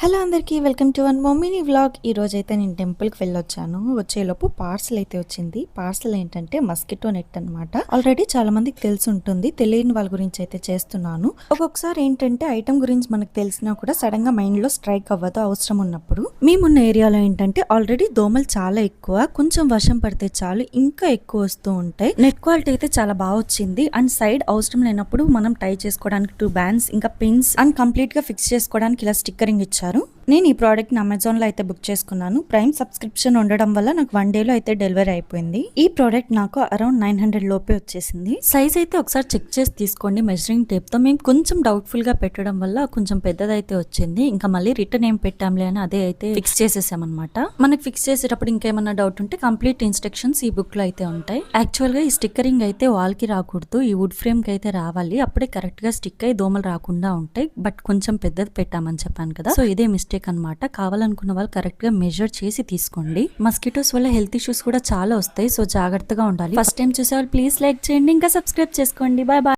Hello అందరికీ welcome to one మమ్మీని vlog. ఈ రోజైతే నేను టెంపుల్కి వెళ్ళొచ్చాను. వచ్చేలోపు పార్సల్ అయితే వచ్చింది. పార్సల్ ఏంటంటే మస్కిటో నెట్ అనమాట. ఆల్రెడీ చాలా మందికి తెలిసి ఉంటుంది, తెలియని వాళ్ళ గురించి అయితే చేస్తున్నాను. ఒక్కొక్కసారి ఏంటంటే ఐటమ్ గురించి మనకు తెలిసినా కూడా సడన్ గా మైండ్ లో స్ట్రైక్ అవ్వదు అవసరం ఉన్నప్పుడు. మేమున్న ఏరియాలో ఏంటంటే ఆల్రెడీ దోమలు చాలా ఎక్కువ, కొంచెం వర్షం పడితే చాలు ఇంకా ఎక్కువ వస్తూ ఉంటాయి. నెట్ క్వాలిటీ అయితే చాలా బాగా వచ్చింది. అండ్ సైడ్ అవసరం లేనప్పుడు మనం టై చేసుకోవడానికి 2 బ్యాండ్స్ ఇంకా పిన్స్ అండ్ కంప్లీట్ గా ఫిక్స్ చేసుకోవడానికి ఇలా స్టిక్కరింగ్ ఇచ్చారు. నేను ఈ ప్రోడక్ట్ ని అమెజాన్ లో అయితే బుక్ చేసుకున్నాను. ప్రైమ్ సబ్స్క్రిప్షన్ ఉండడం వల్ల నాకు 1 డే లో అయితే డెలివరీ అయిపోయింది. ఈ ప్రోడక్ట్ నాకు అరౌండ్ 900 లోపే వచ్చేసింది. సైజ్ అయితే ఒకసారి చెక్ చేసి తీసుకోండి మెజరింగ్ టేప్ తో. మేము కొంచెం డౌట్ఫుల్ గా పెట్టడం వల్ల కొంచెం పెద్దదైతే వచ్చింది. ఇంకా మళ్ళీ రిటర్న్ ఏం పెట్టాంలే అని అదే అయితే ఫిక్స్ చేసేసామన్నమాట. మనకి ఫిక్స్ చేసేటప్పుడు ఇంకేమన్నా డౌట్ ఉంటే కంప్లీట్ ఇన్స్ట్రక్షన్స్ ఈ బుక్ లో అయితే ఉంటాయి. యాక్చువల్ గా ఈ స్టిక్కరింగ్ అయితే వాల్ కి రాకూడదు, ఈ వుడ్ ఫ్రేమ్ కి అయితే రావాలి. అప్పుడే కరెక్ట్ గా స్టిక్ అయి దోమలు రాకుండా ఉంటాయి. బట్ కొంచెం పెద్దది పెట్టామని చెప్పాను కదా, సో ఇదే మిస్టేక్ అన్నమాట. కావాలనుకున్న వాళ్ళు కరెక్ట్ గా మెజర్ చేసి తీసుకోండి. మస్కిటోస్ వల్ల హెల్త్ ఇష్యూస్ కూడా చాలా వస్తాయి, సో జాగ్రత్తగా ఉండాలి. ఫస్ట్ టైం చూసే వాళ్ళు ప్లీజ్ లైక్ చేయండి, ఇంకా సబ్స్క్రైబ్ చేసుకోండి. Bye bye.